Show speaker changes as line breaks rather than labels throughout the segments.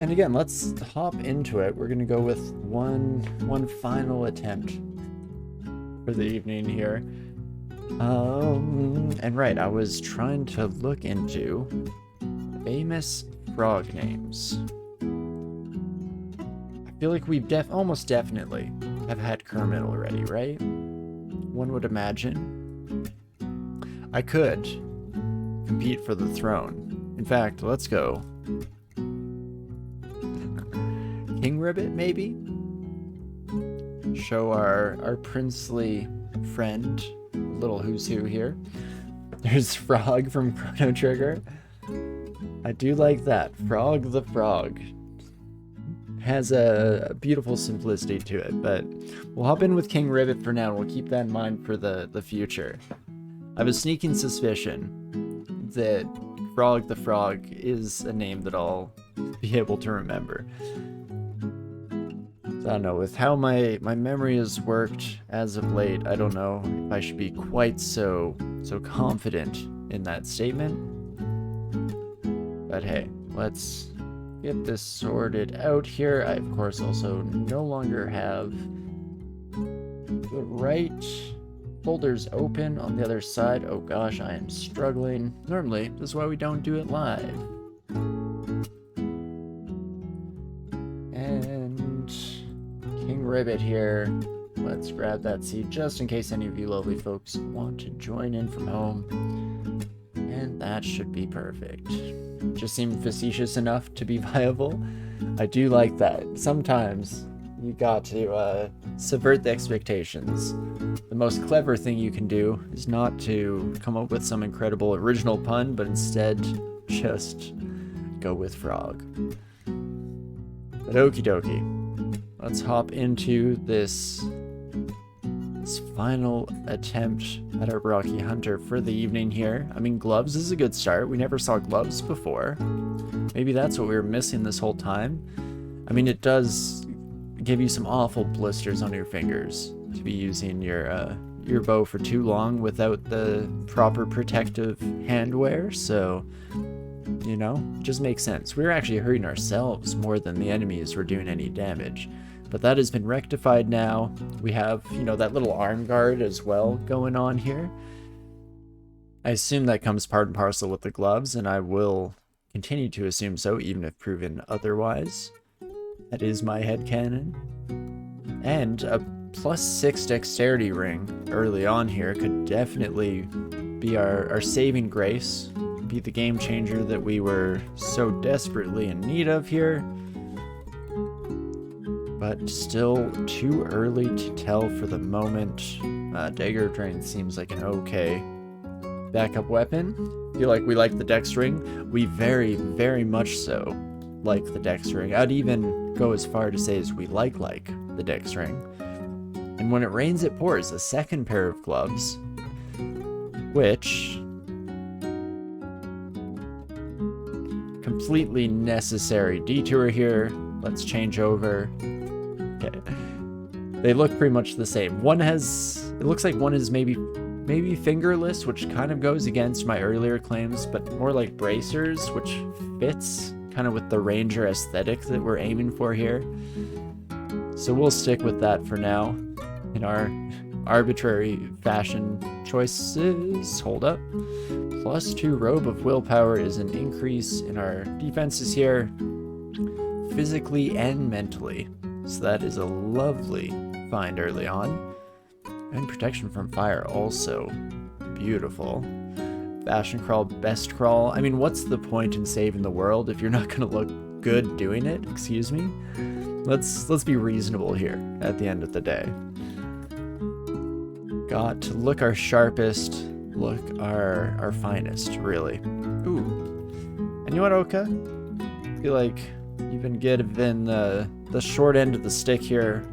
And again, let's hop into it. We're gonna go with one final attempt for the evening here. And right, I was trying to look into famous frog names. I feel like we've almost definitely have had Kermit already, right? One would imagine. I could compete for the throne. In fact, let's go. King Ribbit, maybe? Show our princely friend a little who's who here. There's Frog from Chrono Trigger. I do like that. Frog the Frog. Has a beautiful simplicity to it, but we'll hop in with King Ribbit for now, and we'll keep that in mind for the future. I have a sneaking suspicion that Frog the Frog is a name that I'll be able to remember. So I don't know, with how my memory has worked as of late, I don't know if I should be quite so confident in that statement. But hey, let's get this sorted out here. I, of course, also no longer have the right folders open on the other side. Oh gosh, I am struggling. Normally, this is why we don't do it live. And King Ribbit here. Let's grab that seat just in case any of you lovely folks want to join in from home. And that should be perfect. Just seemed facetious enough to be viable. I do like that. Sometimes you got to subvert the expectations. The most clever thing you can do is not to come up with some incredible original pun, but instead just go with frog. But okie dokie. Let's hop into this final attempt at our Rocky Hunter for the evening here. I mean, gloves is a good start. We never saw gloves before. Maybe that's what we were missing this whole time. I mean, it does give you some awful blisters on your fingers to be using your bow for too long without the proper protective handwear, so, you know, it just makes sense. We were actually hurting ourselves more than the enemies were doing any damage. But that has been rectified now. We have, you know, that little arm guard as well going on here. I assume that comes part and parcel with the gloves, and I will continue to assume so, even if proven otherwise. That is my headcanon. And a +6 dexterity ring early on here could definitely be our saving grace, be the game changer that we were so desperately in need of here. But still too early to tell for the moment. Dagger Drain seems like an okay backup weapon. Feel like we like the Dex Ring. We very, very much so like the Dex Ring. I'd even go as far to say as we like the Dex Ring. And when it rains, it pours. A second pair of gloves, which completely necessary detour here. Let's change over. Okay. They look pretty much the same. It looks like one is maybe fingerless, which kind of goes against my earlier claims, but more like bracers, which fits kind of with the ranger aesthetic that we're aiming for here. So we'll stick with that for now in our arbitrary fashion choices. Hold up. +2 Robe of Willpower is an increase in our defenses here, physically and mentally. So that is a lovely find early on. And protection from fire also beautiful. Fashion crawl, best crawl. I mean, what's the point in saving the world if you're not going to look good doing it? Excuse me. Let's be reasonable here at the end of the day. Got to look our sharpest, look our finest, really. Ooh. And you know what, Oka? I feel like you've been given the short end of the stick here.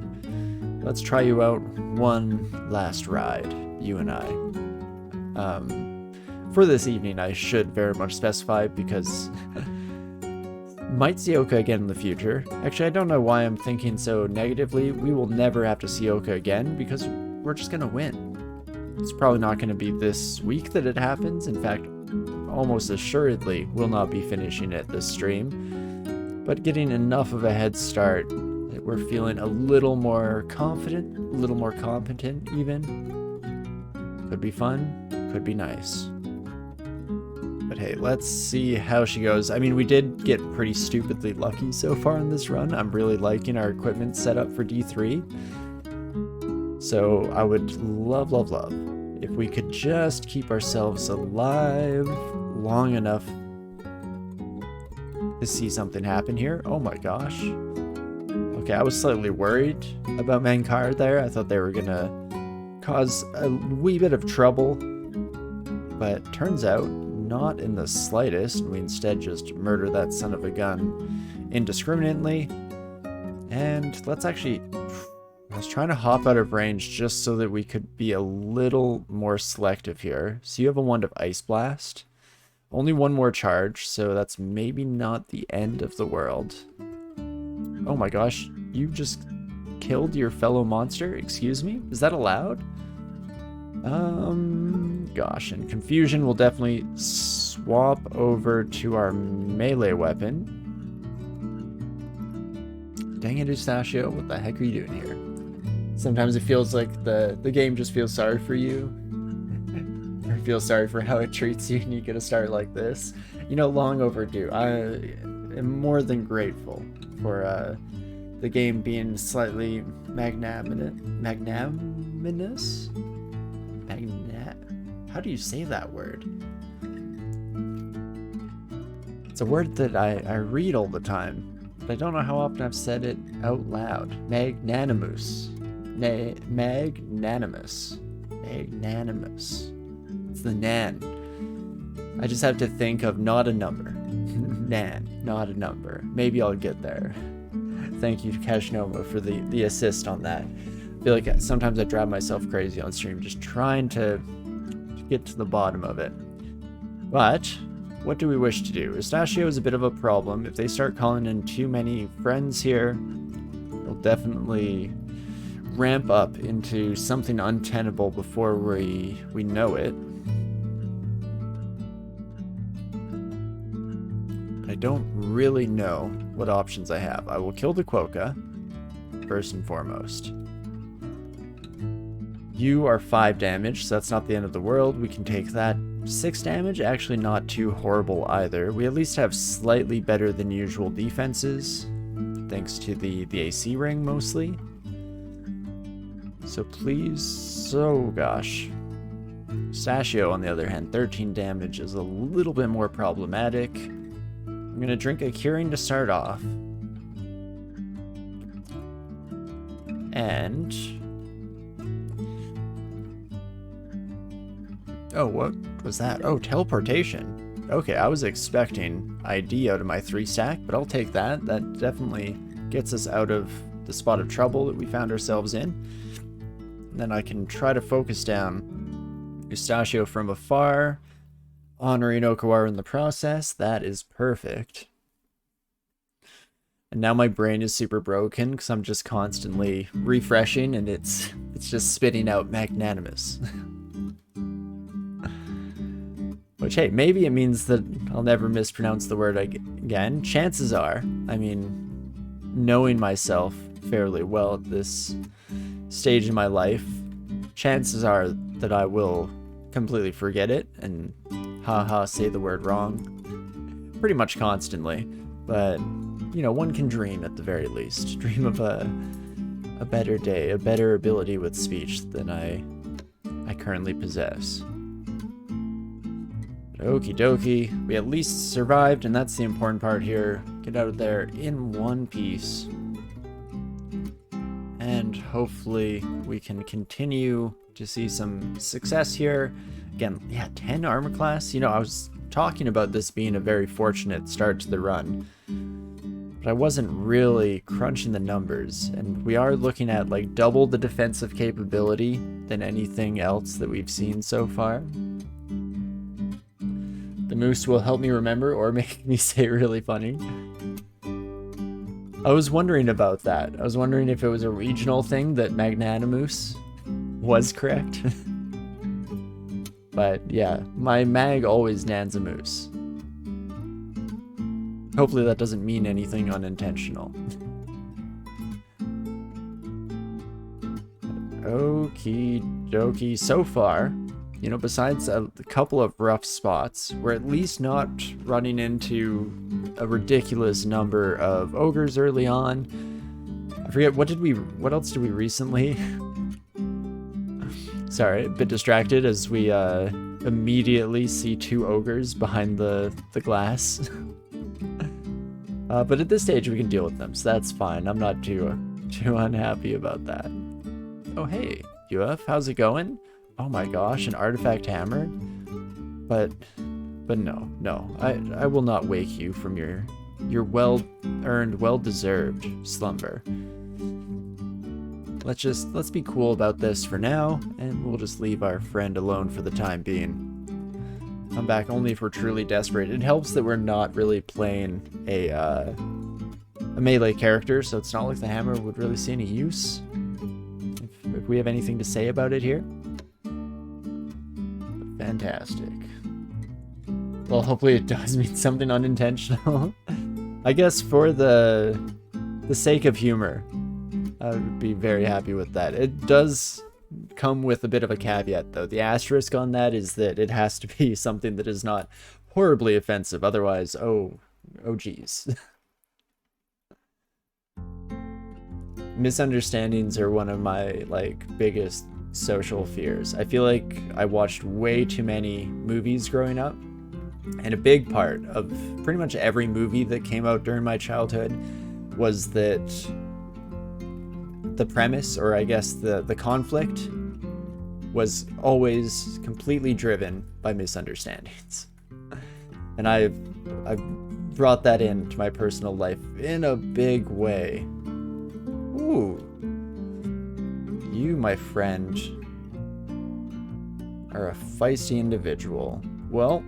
Let's try you out one last ride, you and I. For this evening, I should very much specify, because might see Oka again in the future. Actually, I don't know why I'm thinking so negatively. We will never have to see Oka again, because we're just gonna win. It's probably not gonna be this week that it happens. In fact, almost assuredly will not be finishing it this stream. but getting enough of a head start that we're feeling a little more confident, a little more competent even. Could be fun, could be nice. But hey, let's see how she goes. I mean, we did get pretty stupidly lucky so far in this run. I'm really liking our equipment setup for D3. So I would love, love, love if we could just keep ourselves alive long enough to see something happen here. Oh my gosh. Okay, I was slightly worried about Mankar there. I thought they were gonna cause a wee bit of trouble, but turns out not in the slightest. We instead just murder that son of a gun indiscriminately. And let's actually... I was trying to hop out of range just so that we could be a little more selective here. So you have a wand of Ice Blast. Only one more charge, so that's maybe not the end of the world. Oh my gosh, you just killed your fellow monster? Excuse me? Is that allowed? Gosh, and Confusion will definitely swap over to our melee weapon. Dang it, Eustachio, what the heck are you doing here? Sometimes it feels like the game just feels sorry for you. Or feels sorry for how it treats you and you get a start like this. You know, long overdue. I am more than grateful for the game being slightly magnanimous? How do you say that word? It's a word that I read all the time, but I don't know how often I've said it out loud. Magnanimous. Magnanimous. Magnanimous. It's the nan. I just have to think of not a number. Nan, not a number. Maybe I'll get there. Thank you to Cashnoma for the assist on that. I feel like sometimes I drive myself crazy on stream just trying to get to the bottom of it. But what do we wish to do? Eustachio is a bit of a problem. If they start calling in too many friends here, it'll definitely ramp up into something untenable before we know it. I don't really know what options I have. I will kill the Quokka, first and foremost. You are 5 damage, so that's not the end of the world. We can take that. 6 damage, actually not too horrible either. We at least have slightly better than usual defenses, thanks to the AC ring mostly. So please, oh gosh. Eustachio, on the other hand, 13 damage is a little bit more problematic. I'm gonna drink a curing to start off. And... oh, what was that? Oh, teleportation. Okay, I was expecting ID out of my 3 stack, but I'll take that. That definitely gets us out of the spot of trouble that we found ourselves in. And then I can try to focus down Eustachio from afar, honoring Okawara in the process. That is perfect. And now my brain is super broken because I'm just constantly refreshing and it's just spitting out magnanimous. Which, hey, maybe it means that I'll never mispronounce the word again. Chances are, I mean, knowing myself fairly well at this stage in my life, chances are that I will completely forget it and haha say the word wrong pretty much constantly. But, you know, one can dream at the very least. Dream of a better day, a better ability with speech than I currently possess. Okie dokie, we at least survived, and that's the important part here. Get out of there in one piece. And hopefully we can continue to see some success here. Again, yeah, 10 armor class. You know, I was talking about this being a very fortunate start to the run, but I wasn't really crunching the numbers, and we are looking at like double the defensive capability than anything else that we've seen so far. The moose will help me remember or make me say really funny. I was wondering about that. I was wondering if it was a regional thing that magnanimous was correct. But yeah, my mag always nans a moose. Hopefully that doesn't mean anything unintentional. Okie dokie. So far, you know, besides a couple of rough spots, we're at least not running into a ridiculous number of ogres early on. I forget, what else did we recently? Sorry, a bit distracted as we immediately see 2 ogres behind the glass. But at this stage we can deal with them, so that's fine. I'm not too unhappy about that. Oh hey, UF, how's it going? Oh my gosh, an artifact hammer? But no, I will not wake you from your well-earned, well-deserved slumber. Let's be cool about this for now, and we'll just leave our friend alone for the time being. Come back only if we're truly desperate. It helps that we're not really playing a melee character, so it's not like the hammer would really see any use. If we have anything to say about it here. Fantastic. Well, hopefully it does mean something unintentional. I guess for the sake of humor, I would be very happy with that. It does come with a bit of a caveat, though. The asterisk on that is that it has to be something that is not horribly offensive. Otherwise, oh geez. Misunderstandings are one of my, biggest social fears. I feel like I watched way too many movies growing up, and a big part of pretty much every movie that came out during my childhood was that the premise, or I guess the conflict, was always completely driven by misunderstandings. And I've brought that into my personal life in a big way. Ooh. You, my friend, are a feisty individual. Well,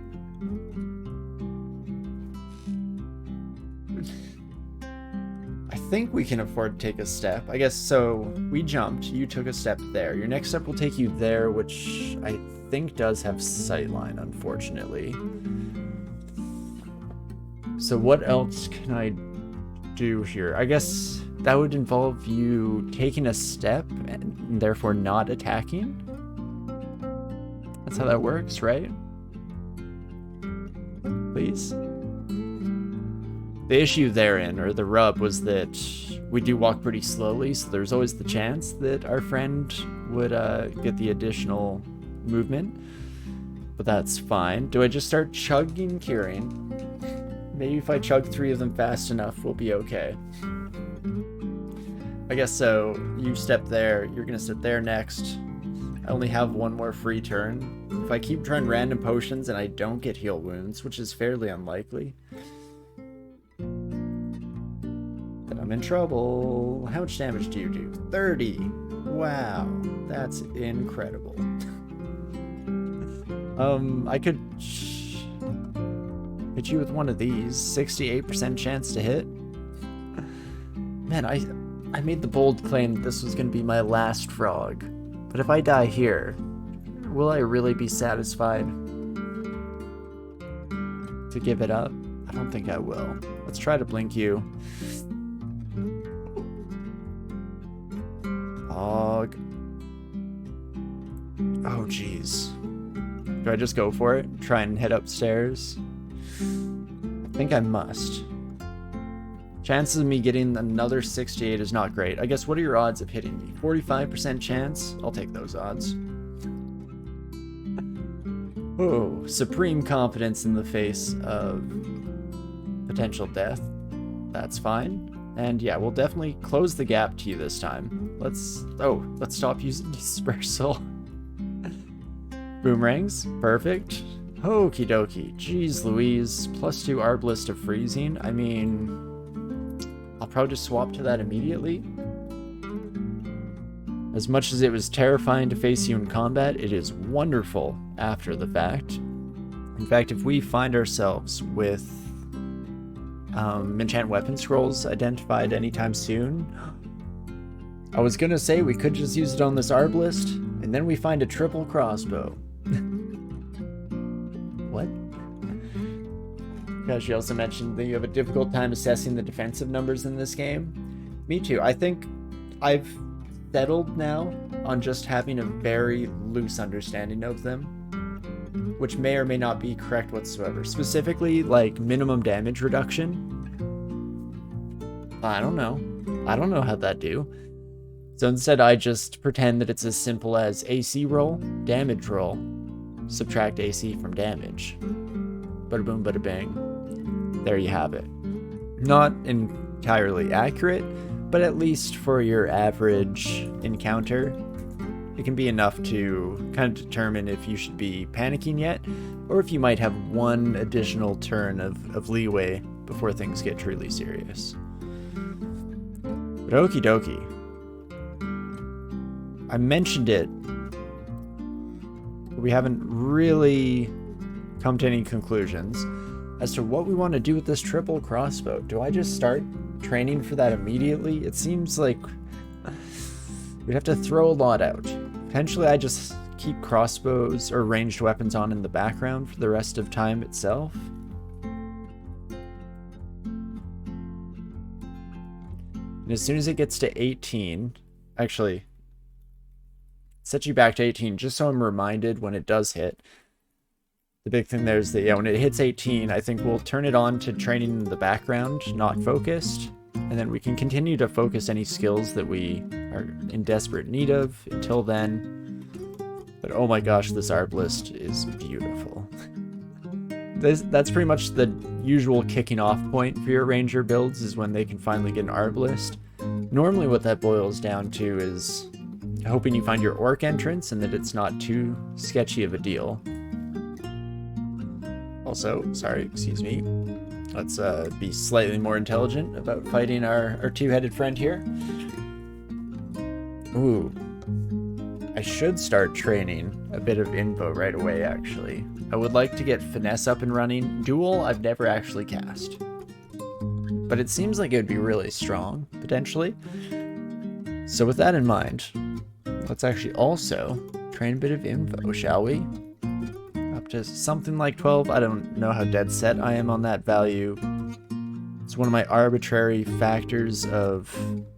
I think we can afford to take a step. I guess so. We jumped. You took a step there. Your next step will take you there, which I think does have sightline, unfortunately. So what else can I do here? I guess that would involve you taking a step and therefore not attacking. That's how that works, right? Please? The issue therein, or the rub, was that we do walk pretty slowly, so there's always the chance that our friend would get the additional movement. But that's fine. Do I just start chugging curing? Maybe if I chug 3 of them fast enough, we'll be okay. I guess so. You step there, you're gonna sit there next. I only have 1 more free turn. If I keep trying random potions and I don't get heal wounds, which is fairly unlikely, then I'm in trouble. How much damage do you do? 30. Wow, that's incredible. I could hit you with one of these. 68% chance to hit. Man, I made the bold claim that this was going to be my last frog. But if I die here, will I really be satisfied to give it up? I don't think I will. Let's try to blink you. Og. Oh, jeez. Do I just go for it? Try and head upstairs? I think I must. Chances of me getting another 68 is not great. I guess, what are your odds of hitting me? 45% chance? I'll take those odds. Oh, supreme confidence in the face of potential death. That's fine. And yeah, we'll definitely close the gap to you this time. Let's stop using dispersal. Boomerangs, perfect. Okie dokie. Jeez Louise, +2 arbalist of freezing. I mean, I'll probably just swap to that immediately. As much as it was terrifying to face you in combat, it is wonderful after the fact. In fact, if we find ourselves with enchant weapon scrolls identified anytime soon, I was gonna say we could just use it on this arbalist, and then we find a triple crossbow. What? Because you also mentioned that you have a difficult time assessing the defensive numbers in this game. Me too. I think I've settled now on just having a very loose understanding of them, which may or may not be correct whatsoever. Specifically, like minimum damage reduction. I don't know. I don't know how that do. So instead, I just pretend that it's as simple as AC roll, damage roll, subtract AC from damage. Bada boom, bada bang. There you have it. Not entirely accurate, but at least for your average encounter, it can be enough to kind of determine if you should be panicking yet, or if you might have one additional turn of leeway before things get truly serious. But okie dokie. I mentioned it, but we haven't really come to any conclusions as to what we want to do with this triple crossbow. Do I just start training for that immediately? It seems like we'd have to throw a lot out. Potentially I just keep crossbows or ranged weapons on in the background for the rest of time itself. And as soon as it gets to 18, actually, set you back to 18 just so I'm reminded when it does hit. The big thing there is that, yeah, when it hits 18, I think we'll turn it on to training in the background, not focused. And then we can continue to focus any skills that we are in desperate need of until then. But oh my gosh, this ARB list is beautiful. That's pretty much the usual kicking off point for your ranger builds, is when they can finally get an ARB list. Normally what that boils down to is hoping you find your orc entrance and that it's not too sketchy of a deal. Also, sorry, excuse me. Let's be slightly more intelligent about fighting our two-headed friend here. Ooh. I should start training a bit of info right away, actually. I would like to get finesse up and running. Duel, I've never actually cast. But it seems like it would be really strong, potentially. So with that in mind, let's actually also train a bit of info, shall we? Up to something like 12. I don't know how dead set I am on that value. It's one of my arbitrary factors of...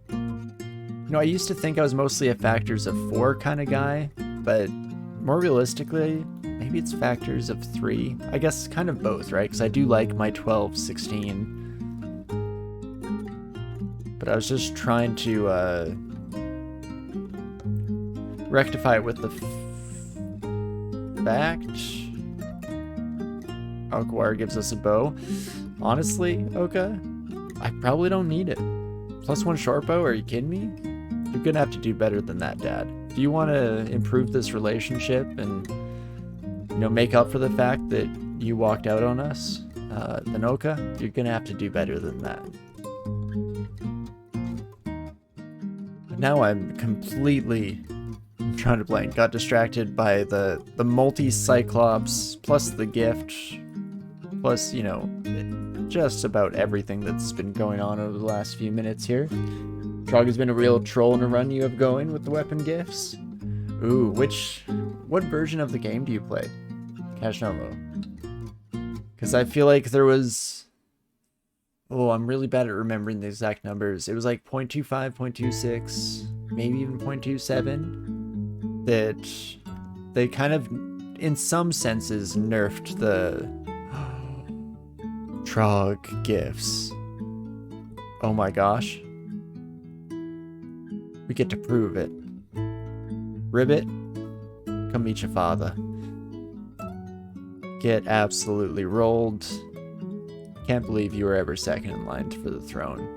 You know, I used to think I was mostly a factors of 4 kind of guy, but more realistically, maybe it's factors of 3. I guess kind of both, right? Because I do like my 12, 16. But I was just trying to rectify it with the fact. Okwar gives us a bow. Honestly, Oka, I probably don't need it. +1 short bow? Are you kidding me? You're gonna have to do better than that, Dad. If you want to improve this relationship and, you know, make up for the fact that you walked out on us, then Oka, you're gonna have to do better than that. But now I'm completely trying to blank. Got distracted by the multi-cyclops plus the gift plus, you know, just about everything that's been going on over the last few minutes here. Trog has been a real troll in a run you have going with the weapon gifts. Ooh, what version of the game do you play? Kashnomo. Because I feel like there was... Oh, I'm really bad at remembering the exact numbers. It was like 0.25, 0.26, maybe even 0.27. That they kind of, in some senses, nerfed the Trog gifts. Oh my gosh. We get to prove it. Ribbit, come meet your father. Get absolutely rolled. Can't believe you were ever second in line for the throne.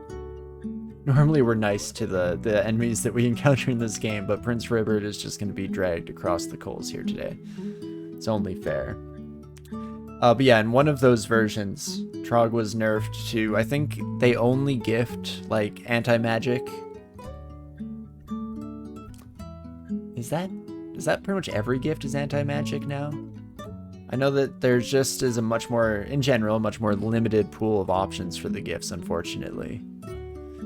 Normally we're nice to the enemies that we encounter in this game, but Prince Ribbit is just going to be dragged across the coals here today. It's only fair. But yeah, in one of those versions, Trog was nerfed to, I think they only gift, like, anti-magic. Is that pretty much every gift is anti-magic now? I know that there's just is a much more, in general, much more limited pool of options for the gifts, unfortunately.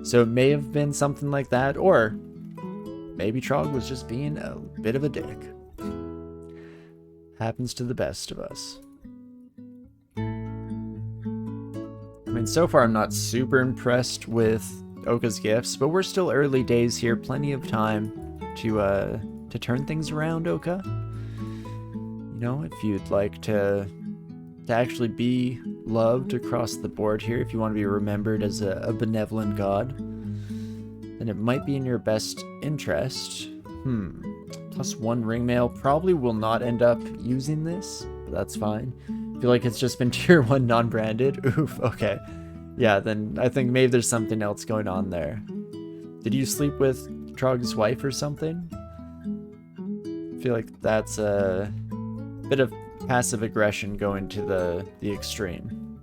So it may have been something like that, or maybe Trog was just being a bit of a dick. Happens to the best of us. mean, so far I'm not super impressed with Oka's gifts, but we're still early days here. Plenty of time to turn things around, Oka. You know, if you'd like to actually be loved across the board here, if you want to be remembered as a benevolent god, then it might be in your best interest. +1 ring mail. Probably will not end up using this, but that's fine. I feel like it's just been tier 1 non-branded. Oof, okay. Yeah, then I think maybe there's something else going on there. Did you sleep with Trog's wife or something? I feel like that's a bit of passive aggression going to the extreme.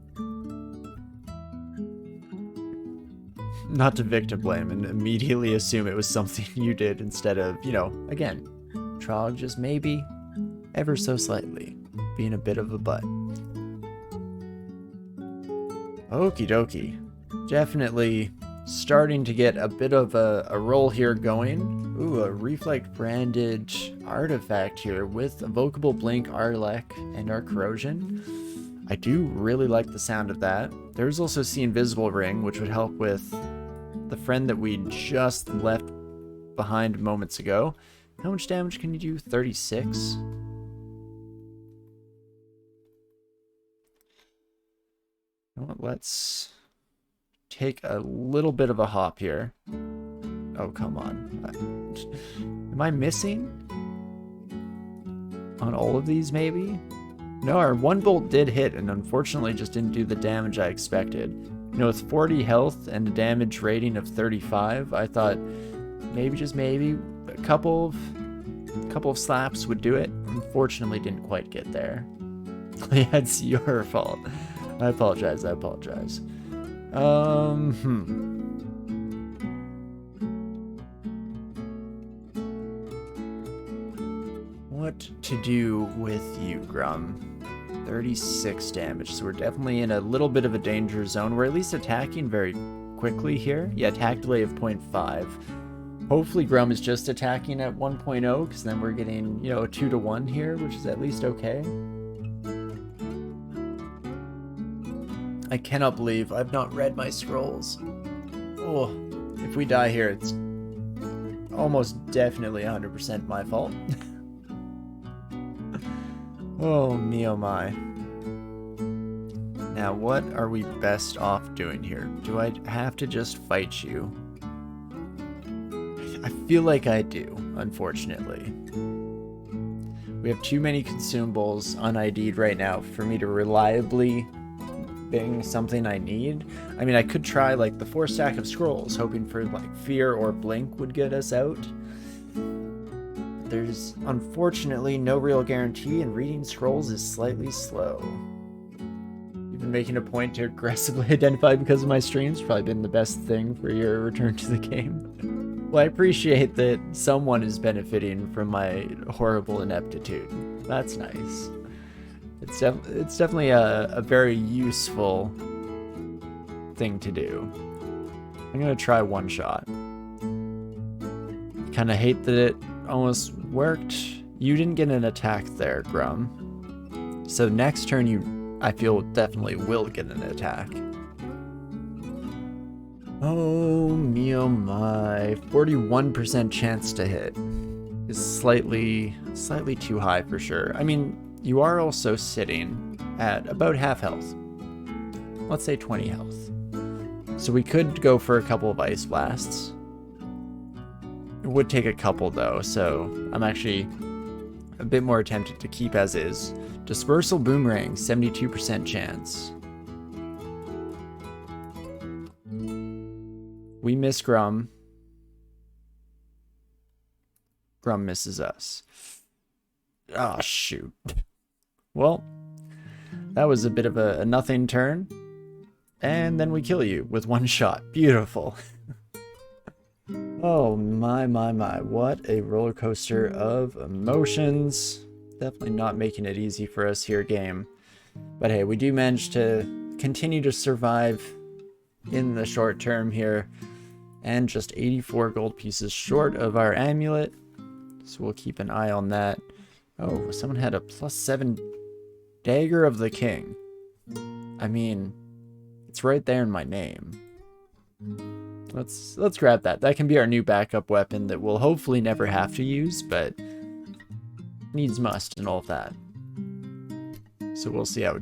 Not to victim blame and immediately assume it was something you did instead of, you know, again, Trog just maybe, ever so slightly, being a bit of a butt. Okie dokie. Definitely starting to get a bit of a roll here going. Ooh, a Reflect branded artifact here with Evocable Blink, Arlec, and our Corrosion. I do really like the sound of that. There's also See Invisible Ring, which would help with the friend that we just left behind moments ago. How much damage can you do? 36? You know what, let's take a little bit of a hop here. Oh, come on. Am I missing? On all of these, maybe? No, our 1 bolt did hit and unfortunately just didn't do the damage I expected. You know, with 40 health and a damage rating of 35, I thought maybe, just maybe, a couple of slaps would do it. Unfortunately, didn't quite get there. Yeah, it's your fault. I apologize. What to do with you, Grum? 36 damage, so we're definitely in a little bit of a danger zone. We're at least attacking very quickly here. Yeah, attack delay of 0.5. Hopefully Grum is just attacking at 1.0, because then we're getting, you know, a 2-to-1 here, which is at least okay. I cannot believe I've not read my scrolls. Oh, if we die here, it's almost definitely 100% my fault. Oh, me oh my. Now, what are we best off doing here? Do I have to just fight you? I feel like I do, unfortunately. We have too many consumables un-ID'd right now for me to reliably bing something I need. I mean, I could try like the 4 stack of scrolls, hoping for like Fear or Blink would get us out. There's unfortunately no real guarantee, and reading scrolls is slightly slow. You've been making a point to aggressively identify because of my streams. Probably been the best thing for your return to the game. Well, I appreciate that someone is benefiting from my horrible ineptitude. That's nice. It's definitely a very useful thing to do. I'm gonna try 1 shot. Kind of hate that it almost worked. You didn't get an attack there, Grum. So next turn you, I feel, definitely will get an attack. Oh me oh my. 41% chance to hit is slightly too high for sure. I mean, you are also sitting at about half health. Let's say 20 health. So we could go for a couple of Ice Blasts. It would take a couple though, so I'm actually a bit more tempted to keep as is. Dispersal Boomerang, 72% chance. We miss Grum. Grum misses us. Oh, shoot. Well, that was a bit of a nothing turn. And then we kill you with 1 shot. Beautiful. Oh my. What a roller coaster of emotions. Definitely not making it easy for us here, game. But hey, we do manage to continue to survive in the short term here. And just 84 gold pieces short of our amulet. So we'll keep an eye on that. Oh, someone had a +7 Dagger of the King. I mean, It's right there in my name. Let's grab that. That can be our new backup weapon that we'll hopefully never have to use, but needs must and all of that. So we'll see how it goes.